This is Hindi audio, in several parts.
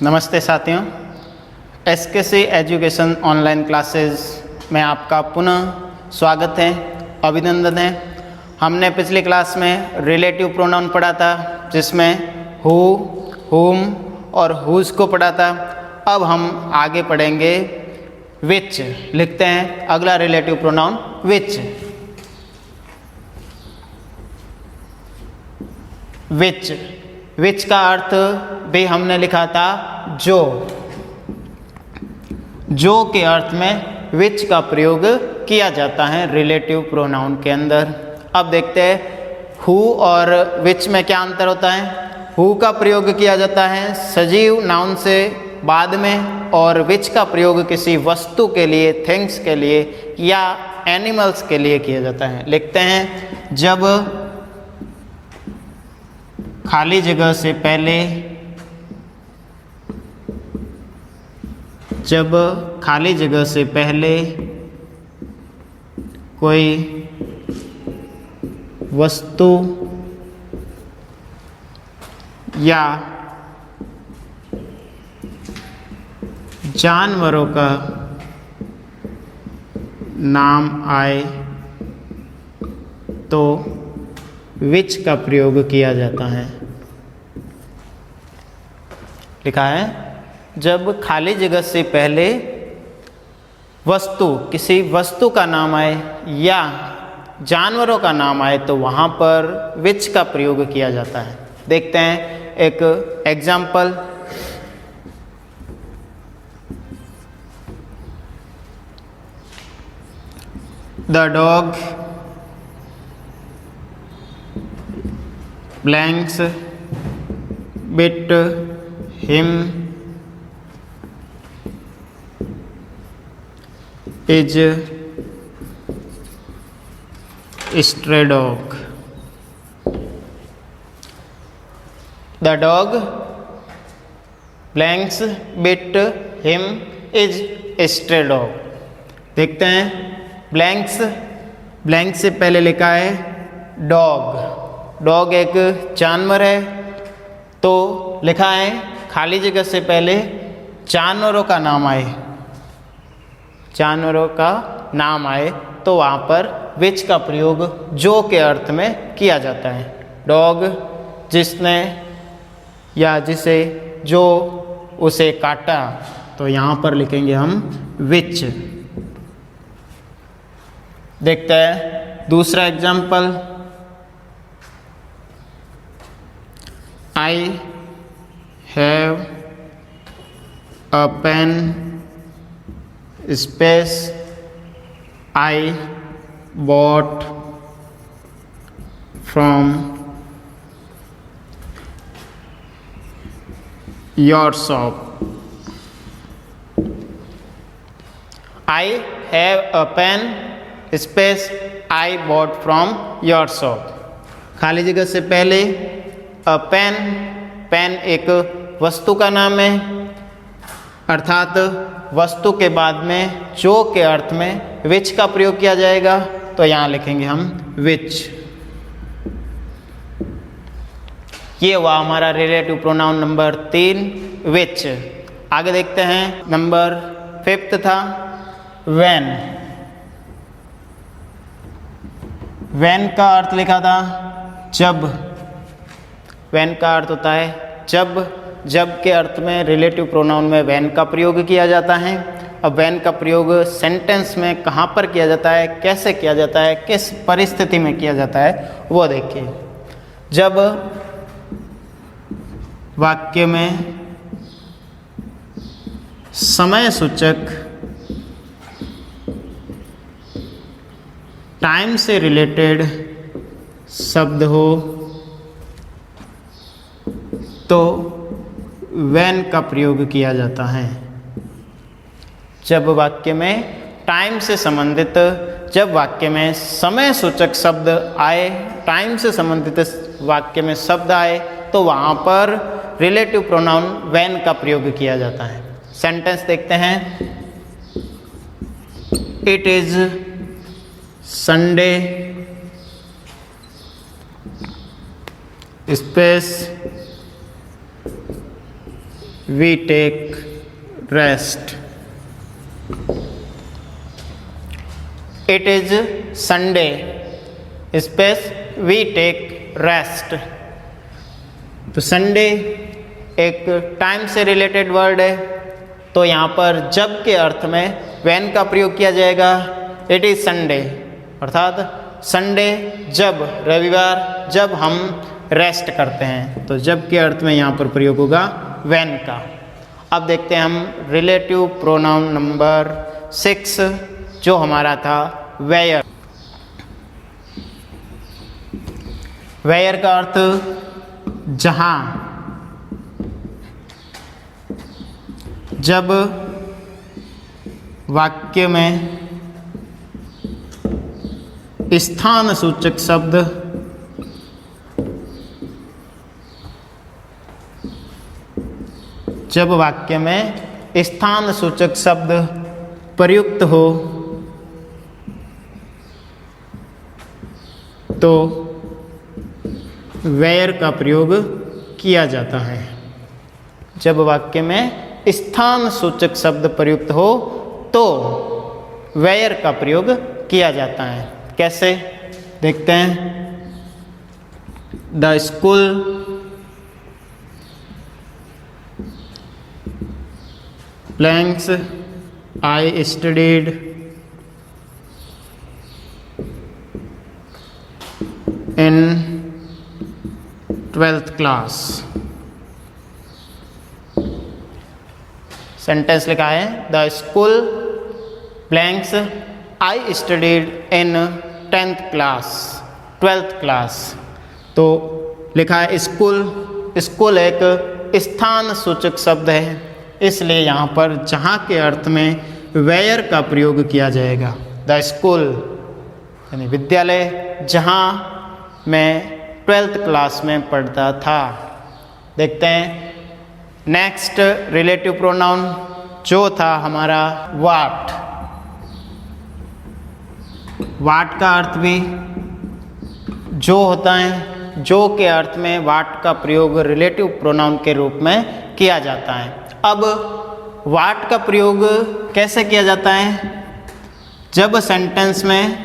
नमस्ते साथियों, एसकेसी एजुकेशन ऑनलाइन क्लासेस में आपका पुनः स्वागत है, अभिनंदन है। हमने पिछली क्लास में रिलेटिव प्रोनाउन पढ़ा था, जिसमें हु, हुम और हुज को पढ़ा था। अब हम आगे पढ़ेंगे विच। लिखते हैं अगला रिलेटिव प्रोनाउन विच। विच विच का अर्थ भी हमने लिखा था जो। जो के अर्थ में विच का प्रयोग किया जाता है रिलेटिव प्रोनाउन के अंदर। अब देखते हैं हु और विच में क्या अंतर होता है। हु का प्रयोग किया जाता है सजीव नाउन से बाद में, और विच का प्रयोग किसी वस्तु के लिए, थिंग्स के लिए या एनिमल्स के लिए किया जाता है। लिखते हैं जब खाली जगह से पहले, जब खाली जगह से पहले कोई वस्तु या जानवरों का नाम आए तो विच का प्रयोग किया जाता है। लिखा है जब खाली जगह से पहले वस्तु, किसी वस्तु का नाम आए या जानवरों का नाम आए तो वहाँ पर विच का प्रयोग किया जाता है। देखते हैं एक example. The dog blanks bit him is stray dog. The dog blanks bit him is stray dog. देखते हैं ब्लैंक्स, ब्लैंक से पहले लिखा है डॉग। डॉग एक जानवर है, तो लिखा है खाली जगह से पहले जानवरों का नाम आए, जानवरों का नाम आए तो वहाँ पर विच का प्रयोग जो के अर्थ में किया जाता है। डॉग जिसने या जिसे जो उसे काटा, तो यहाँ पर लिखेंगे हम विच। देखते हैं दूसरा example. I have a pen space I bought from your shop. I have a pen space I bought from your shop. खाली जगह से पहले पेन, पेन एक वस्तु का नाम है, अर्थात वस्तु के बाद में जो के अर्थ में विच का प्रयोग किया जाएगा, तो यहाँ लिखेंगे हम विच। ये हुआ हमारा रिलेटिव प्रोनाउन नंबर 3 विच। आगे देखते हैं नंबर 5 था व्हेन। व्हेन का अर्थ लिखा था जब। व्हेन का अर्थ होता है जब। जब के अर्थ में रिलेटिव प्रोनाउन में व्हेन का प्रयोग किया जाता है। अब व्हेन का प्रयोग सेंटेंस में कहाँ पर किया जाता है, कैसे किया जाता है, किस परिस्थिति में किया जाता है, वो देखिए। जब वाक्य में समय सूचक टाइम से रिलेटेड शब्द हो तो व्हेन का प्रयोग किया जाता है। जब वाक्य में टाइम से संबंधित, जब वाक्य में समय सूचक शब्द आए, टाइम से संबंधित वाक्य में शब्द आए, तो वहाँ पर रिलेटिव प्रोनाउन व्हेन का प्रयोग किया जाता है। सेंटेंस देखते हैं। It is Sunday space we take rest. It is Sunday, space we take rest. तो संडे एक टाइम से रिलेटेड वर्ड है, तो यहाँ पर जब के अर्थ में व्हेन का प्रयोग किया जाएगा। इट इज संडे अर्थात संडे जब, रविवार जब हम रेस्ट करते हैं, तो जब के अर्थ में यहाँ पर प्रयोग होगा व्हेन का। अब देखते हैं हम रिलेटिव प्रोनाउन नंबर 6 जो हमारा था वेयर। वेयर का अर्थ जहाँ। जब वाक्य में स्थान सूचक शब्द जब वाक्य में स्थान सूचक शब्द प्रयुक्त हो तो वेयर का प्रयोग किया जाता है। जब वाक्य में स्थान सूचक शब्द प्रयुक्त हो तो वेयर का प्रयोग किया जाता है। कैसे देखते हैं। The school planks I studied in 12th class. Sentence लिखा है the school blanks I studied in 10th class 12th class. तो लिखा है स्कूल। स्कूल एक स्थान सूचक शब्द है, इसलिए यहाँ पर जहाँ के अर्थ में वेयर का प्रयोग किया जाएगा। द स्कूल यानी विद्यालय जहाँ मैं 12th क्लास में पढ़ता था। देखते हैं नेक्स्ट रिलेटिव प्रोनाउन जो था हमारा वाट। वाट का अर्थ भी जो होता है। जो के अर्थ में वाट का प्रयोग रिलेटिव प्रोनाउन के रूप में किया जाता है। अब वाट का प्रयोग कैसे किया जाता है। जब सेंटेंस में,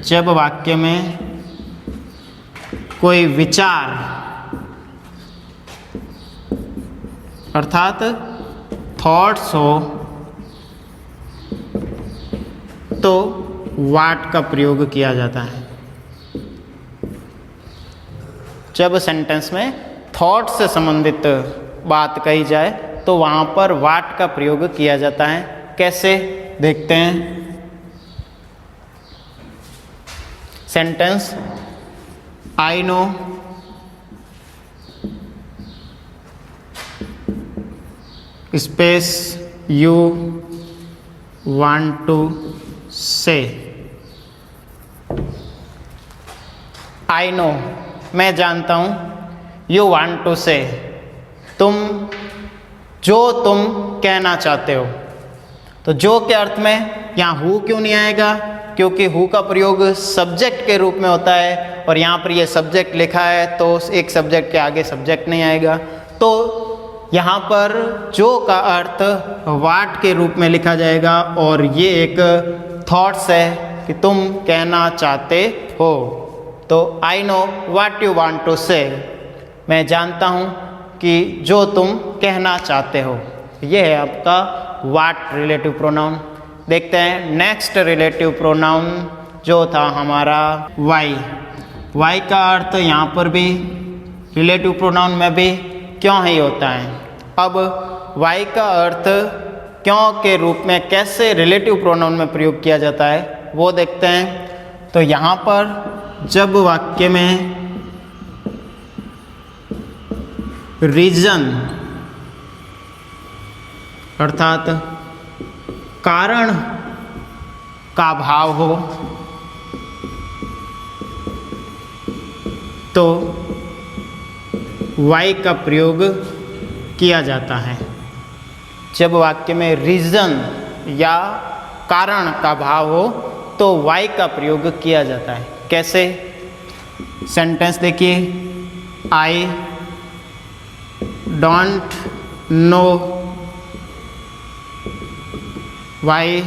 जब वाक्य में कोई विचार अर्थात थॉट्स हो तो वाट का प्रयोग किया जाता है। जब सेंटेंस में थॉट से संबंधित बात कही जाए तो वहाँ पर वाट का प्रयोग किया जाता है। कैसे देखते हैं। Sentence I know space you want to say. I no मैं जानता हूँ। यू वांट टू से तुम, जो तुम कहना चाहते हो। तो जो के अर्थ में यहाँ हु क्यों नहीं आएगा, क्योंकि हु का प्रयोग सब्जेक्ट के रूप में होता है और यहाँ पर ये सब्जेक्ट लिखा है तो एक सब्जेक्ट के आगे सब्जेक्ट नहीं आएगा। तो यहाँ पर जो का अर्थ वाट के रूप में लिखा जाएगा और ये एक थॉट्स है कि तुम कहना चाहते हो। तो I know what you want to say, मैं जानता हूँ कि जो तुम कहना चाहते हो। ये है आपका वाट रिलेटिव प्रोनाउन। देखते हैं नेक्स्ट रिलेटिव प्रोनाउन जो था हमारा वाई। वाई का अर्थ यहाँ पर भी रिलेटिव प्रोनाउन में भी क्यों ही होता है। अब वाई का अर्थ क्यों के रूप में कैसे रिलेटिव प्रोनाउन में प्रयोग किया जाता है वो देखते हैं। तो यहाँ पर जब वाक्य में रीजन अर्थात कारण का भाव हो तो वाई का प्रयोग किया जाता है। जब वाक्य में रीजन या कारण का भाव हो तो वाई का प्रयोग किया जाता है। कैसे सेंटेंस देखिए। I don't know why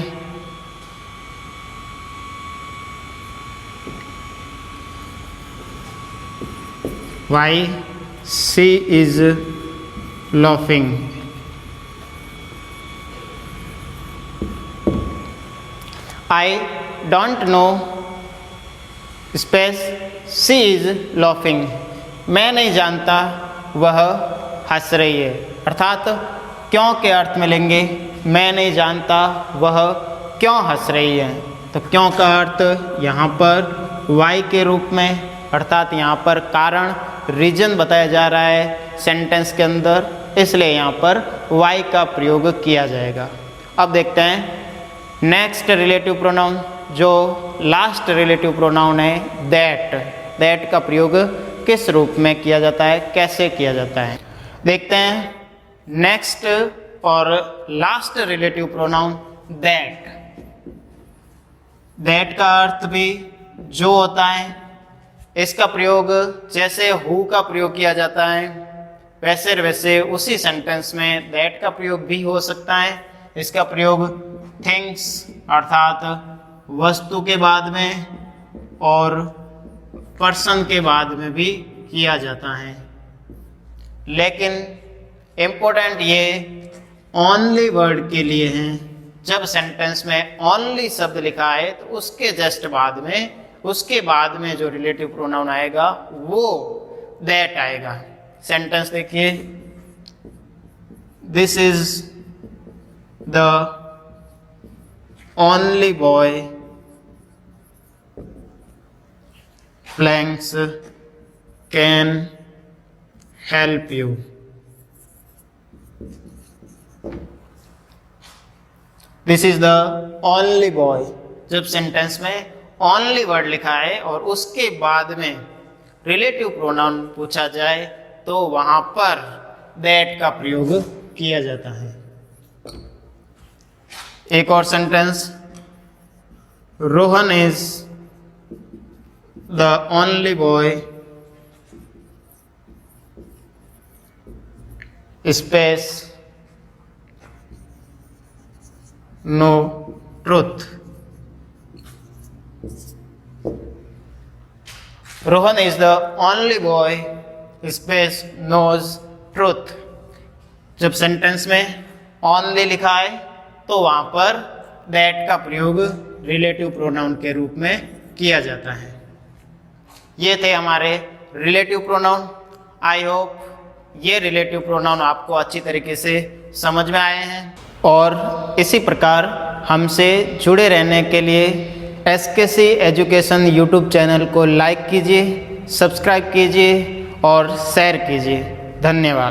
she is laughing. I don't know space she is laughing. मैं नहीं जानता वह हंस रही है। अर्थात क्यों के अर्थ में लेंगे मैं नहीं जानता वह क्यों हंस रही है। तो क्यों का अर्थ यहाँ पर वाई के रूप में, अर्थात यहाँ पर कारण रीजन बताया जा रहा है सेंटेंस के अंदर, इसलिए यहाँ पर वाई का प्रयोग किया जाएगा। अब देखते हैं नेक्स्ट रिलेटिव प्रोनाउन, जो लास्ट रिलेटिव प्रोनाउन है दैट। दैट का प्रयोग किस रूप में किया जाता है, कैसे किया जाता है, देखते हैं। नेक्स्ट और last relative pronoun that. That का अर्थ भी जो होता है, इसका प्रयोग जैसे हु का प्रयोग किया जाता है वैसे वैसे उसी सेंटेंस में दैट का प्रयोग भी हो सकता है। इसका प्रयोग थिंग्स अर्थात वस्तु के बाद में और पर्सन के बाद में भी किया जाता है। लेकिन इम्पोर्टेंट ये ओनली वर्ड के लिए है। जब सेंटेंस में ओनली शब्द लिखा है तो उसके जस्ट बाद में, उसके बाद में जो रिलेटिव प्रोनाउन आएगा वो दैट आएगा। सेंटेंस देखिए, this is the only boy blanks can help you. This is the only boy. जब सेंटेंस में ओनली वर्ड लिखा है और उसके बाद में रिलेटिव प्रोनाउन पूछा जाए तो वहां पर दैट का प्रयोग किया जाता है। एक और sentence, Rohan is the only boy space no truth. Rohan is the only boy space knows truth. जब सेंटेंस में ओनली लिखा है तो वहां पर दैट का प्रयोग रिलेटिव प्रोनाउन के रूप में किया जाता है। ये थे हमारे रिलेटिव प्रोनाउन। आई होप ये रिलेटिव प्रोनाउन आपको अच्छी तरीके से समझ में आए हैं। और इसी प्रकार हमसे जुड़े रहने के लिए SKC एजुकेशन यूट्यूब चैनल को लाइक कीजिए, सब्सक्राइब कीजिए और शेयर कीजिए। धन्यवाद।